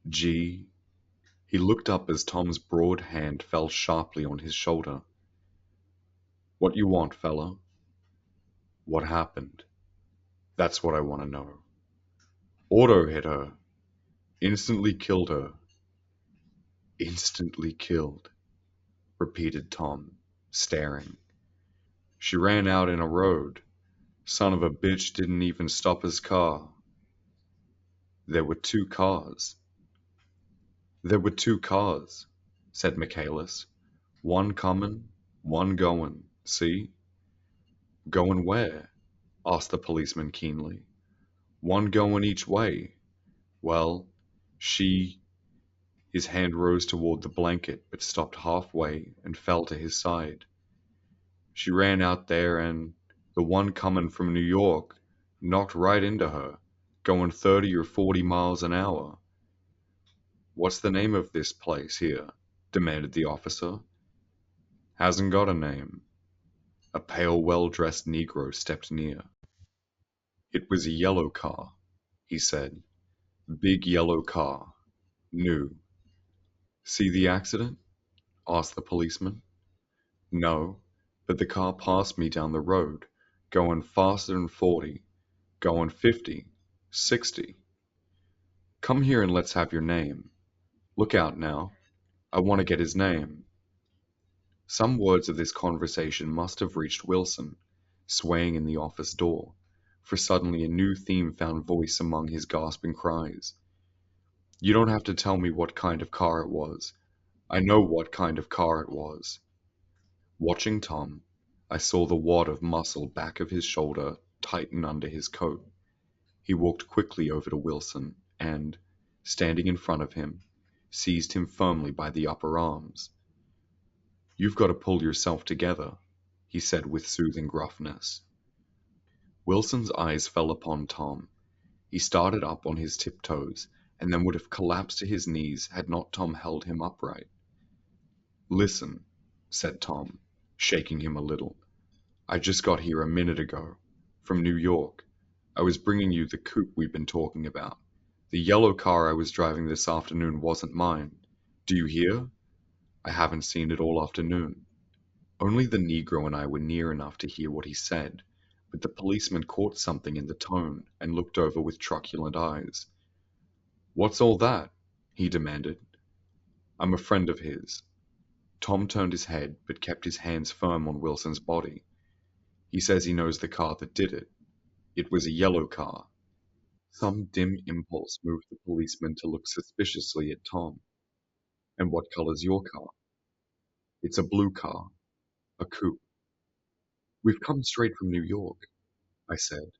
G. He looked up as Tom's broad hand fell sharply on his shoulder. What you want, fella? What happened? That's what I want to know. Auto hit her. Instantly killed her. Instantly killed, repeated Tom, staring. She ran out in a road. Son of a bitch didn't even stop his car. There were two cars. There were two cars, said Michaelis. One coming, one going. See? Going where? Asked the policeman keenly. One going each way. Well, she... His hand rose toward the blanket, but stopped halfway and fell to his side. She ran out there and the one coming from New York knocked right into her, going 30 or 40 miles an hour. What's the name of this place here? Demanded the officer. Hasn't got a name. A pale, well-dressed Negro stepped near. It was a yellow car, he said. Big yellow car. New. See the accident? Asked the policeman. No, but the car passed me down the road, going faster than 40, going 50, 60. Come here and let's have your name. Look out now. I want to get his name. Some words of this conversation must have reached Wilson, swaying in the office door, for suddenly a new theme found voice among his gasping cries. You don't have to tell me what kind of car it was. I know what kind of car it was. Watching Tom, I saw the wad of muscle back of his shoulder tighten under his coat. He walked quickly over to Wilson and, standing in front of him, seized him firmly by the upper arms. You've got to pull yourself together, he said with soothing gruffness. Wilson's eyes fell upon Tom. He started up on his tiptoes and then would have collapsed to his knees had not Tom held him upright. Listen, said Tom, shaking him a little. I just got here a minute ago, from New York. I was bringing you the coupe we've been talking about. The yellow car I was driving this afternoon wasn't mine. Do you hear? I haven't seen it all afternoon. Only the Negro and I were near enough to hear what he said, but the policeman caught something in the tone and looked over with truculent eyes. What's all that? He demanded. I'm a friend of his. Tom turned his head, but kept his hands firm on Wilson's body. He says he knows the car that did it. It was a yellow car. Some dim impulse moved the policeman to look suspiciously at Tom. And what color's your car? It's a blue car. A coupe. We've come straight from New York, I said.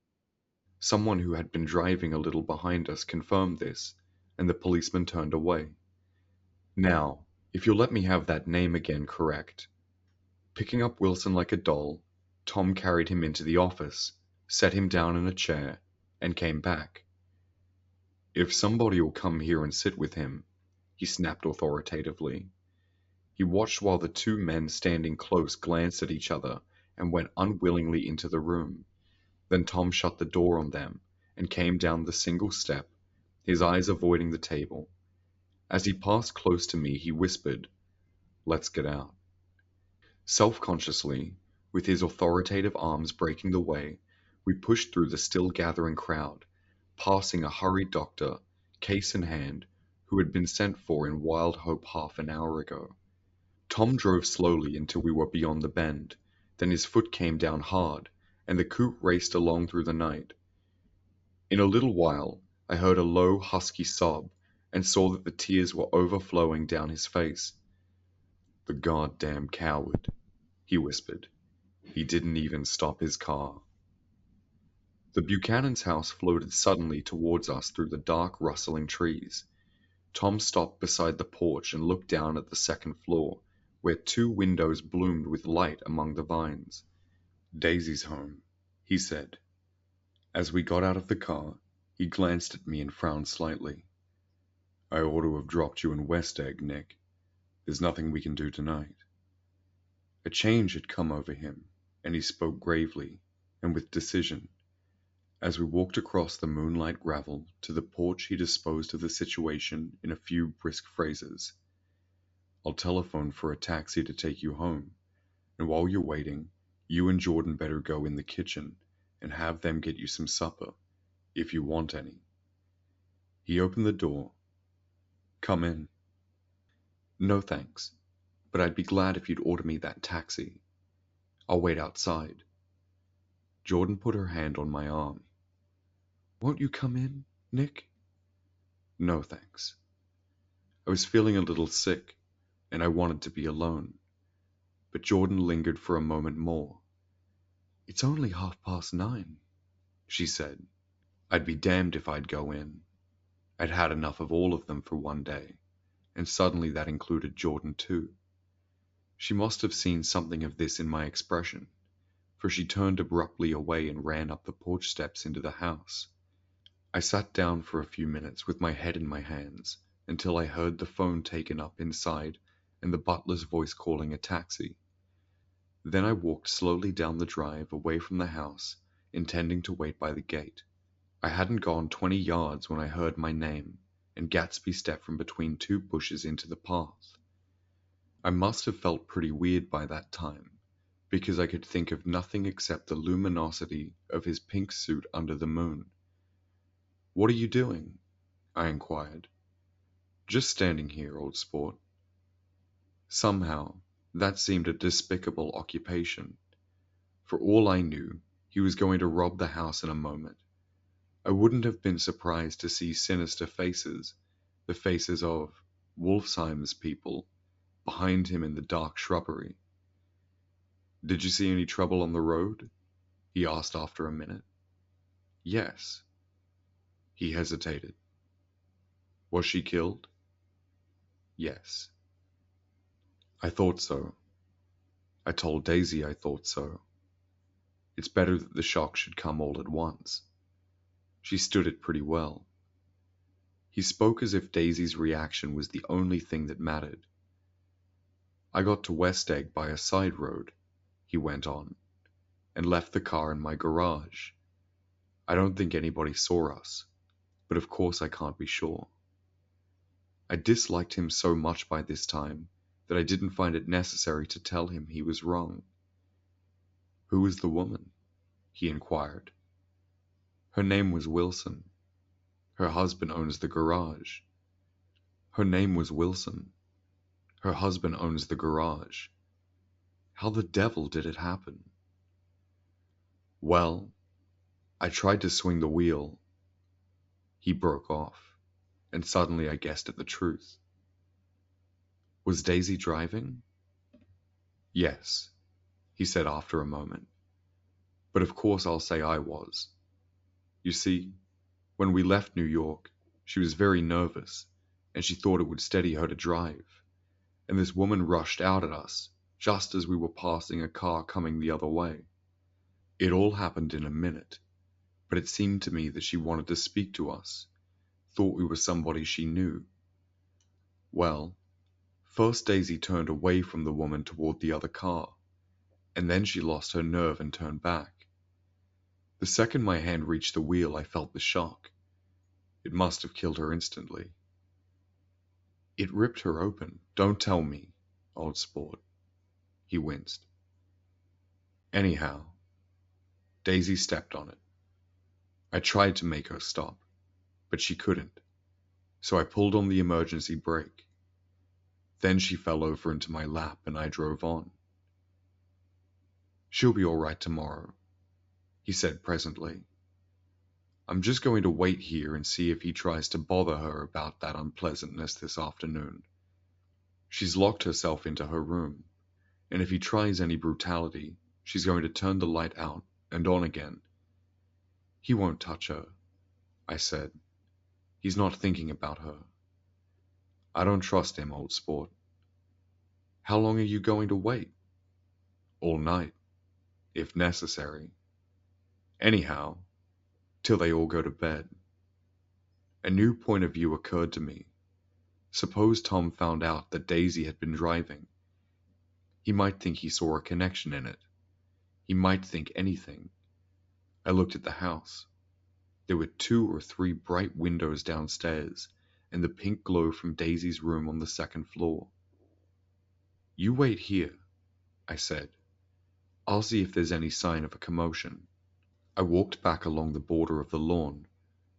Someone who had been driving a little behind us confirmed this, and the policeman turned away. Now, if you'll let me have that name again correct. Picking up Wilson like a doll, Tom carried him into the office, set him down in a chair, and came back. If somebody'll come here and sit with him, he snapped authoritatively. He watched while the two men standing close glanced at each other and went unwillingly into the room. Then Tom shut the door on them and came down the single step, his eyes avoiding the table. As he passed close to me, he whispered, "Let's get out." Self-consciously, with his authoritative arms breaking the way, we pushed through the still gathering crowd, passing a hurried doctor, case in hand, who had been sent for in Wild Hope half an hour ago. Tom drove slowly until we were beyond the bend, then his foot came down hard, and the coupe raced along through the night. In a little while, I heard a low, husky sob, and saw that the tears were overflowing down his face. "The goddamn coward," he whispered. "He didn't even stop his car." The Buchanan's house floated suddenly towards us through the dark, rustling trees. Tom stopped beside the porch and looked down at the second floor, where two windows bloomed with light among the vines. "Daisy's home," he said. As we got out of the car, he glanced at me and frowned slightly. "I ought to have dropped you in West Egg, Nick. There's nothing we can do tonight." A change had come over him, and he spoke gravely, and with decision. As we walked across the moonlight gravel to the porch, he disposed of the situation in a few brisk phrases. "I'll telephone for a taxi to take you home, and while you're waiting, you and Jordan better go in the kitchen and have them get you some supper, if you want any." He opened the door. "Come in." "No thanks, but I'd be glad if you'd order me that taxi. I'll wait outside." Jordan put her hand on my arm. "Won't you come in, Nick?" "No thanks." I was feeling a little sick, and I wanted to be alone, but Jordan lingered for a moment more. "It's only 9:30, she said. I'd be damned if I'd go in. I'd had enough of all of them for one day, and suddenly that included Jordan too. She must have seen something of this in my expression, for she turned abruptly away and ran up the porch steps into the house. I sat down for a few minutes with my head in my hands until I heard the phone taken up inside and the butler's voice calling a taxi. Then I walked slowly down the drive away from the house, intending to wait by the gate. I hadn't gone 20 yards when I heard my name, and Gatsby stepped from between two bushes into the path. I must have felt pretty weird by that time, because I could think of nothing except the luminosity of his pink suit under the moon. "What are you doing?" I inquired. "Just standing here, old sport." Somehow, that seemed a despicable occupation. For all I knew, he was going to rob the house in a moment. I wouldn't have been surprised to see sinister faces, the faces of Wolfsheim's people, behind him in the dark shrubbery. "Did you see any trouble on the road?" he asked after a minute. "Yes." He hesitated. "Was she killed?" "Yes." "I thought so. I told Daisy I thought so. It's better that the shock should come all at once. She stood it pretty well." He spoke as if Daisy's reaction was the only thing that mattered. "I got to West Egg by a side road," he went on, "and left the car in my garage. I don't think anybody saw us, but of course I can't be sure." I disliked him so much by this time that I didn't find it necessary to tell him he was wrong. "Who was the woman?" he inquired. "Her name was Wilson. Her husband owns the garage." Her name was Wilson. Her husband owns the garage. How the devil did it happen? "Well, I tried to swing the wheel." He broke off, and suddenly I guessed at the truth. "Was Daisy driving?" "Yes," he said after a moment. "But of course I'll say I was. You see, when we left New York, she was very nervous, and she thought it would steady her to drive, and this woman rushed out at us just as we were passing a car coming the other way. It all happened in a minute, but it seemed to me that she wanted to speak to us, thought we were somebody she knew. Well, first Daisy turned away from the woman toward the other car, and then she lost her nerve and turned back. The second my hand reached the wheel, I felt the shock. It must have killed her instantly." "It ripped her open. Don't tell me, old sport." He winced. "Anyhow, Daisy stepped on it. I tried to make her stop, but she couldn't, so I pulled on the emergency brake. Then she fell over into my lap and I drove on." "She'll be all right tomorrow," he said presently. "I'm just going to wait here and see if he tries to bother her about that unpleasantness this afternoon. She's locked herself into her room, and if he tries any brutality, she's going to turn the light out and on again." "He won't touch her," I said. "He's not thinking about her." "I don't trust him, old sport." "How long are you going to wait?" "All night, if necessary. Anyhow, till they all go to bed." A new point of view occurred to me. Suppose Tom found out that Daisy had been driving. He might think he saw a connection in it. He might think anything. I looked at the house. There were 2 or 3 bright windows downstairs, and the pink glow from Daisy's room on the second floor. "You wait here," I said. "I'll see if there's any sign of a commotion." I walked back along the border of the lawn,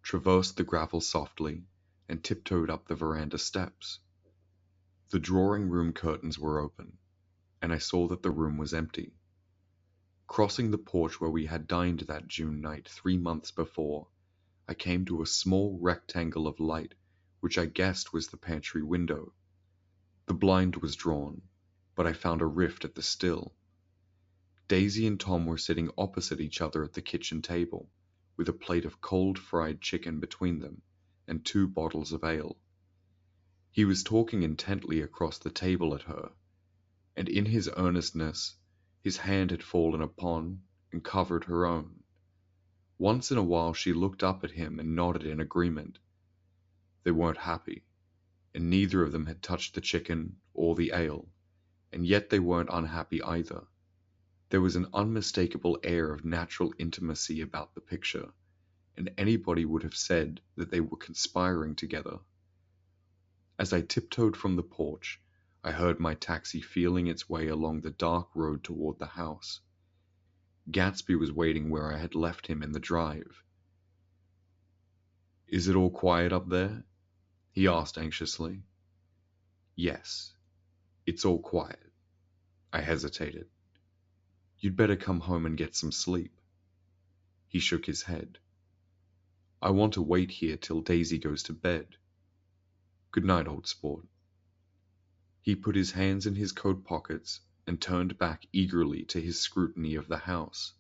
traversed the gravel softly, and tiptoed up the veranda steps. The drawing room curtains were open, and I saw that the room was empty. Crossing the porch where we had dined that June night 3 months before, I came to a small rectangle of light which I guessed was the pantry window. The blind was drawn, but I found a rift at the sill. Daisy and Tom were sitting opposite each other at the kitchen table, with a plate of cold fried chicken between them and 2 bottles of ale. He was talking intently across the table at her, and in his earnestness his hand had fallen upon and covered her own. Once in a while she looked up at him and nodded in agreement. They weren't happy, and neither of them had touched the chicken or the ale, and yet they weren't unhappy either. There was an unmistakable air of natural intimacy about the picture, and anybody would have said that they were conspiring together. As I tiptoed from the porch, I heard my taxi feeling its way along the dark road toward the house. Gatsby was waiting where I had left him in the drive. "Is it all quiet up there?" he asked anxiously. "Yes, it's all quiet." I hesitated. "You'd better come home and get some sleep." He shook his head. "I want to wait here till Daisy goes to bed. Good night, old sport." He put his hands in his coat pockets and turned back eagerly to his scrutiny of the house,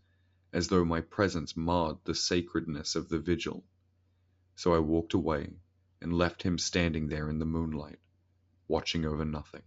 as though my presence marred the sacredness of the vigil. So I walked away and left him standing there in the moonlight, watching over nothing.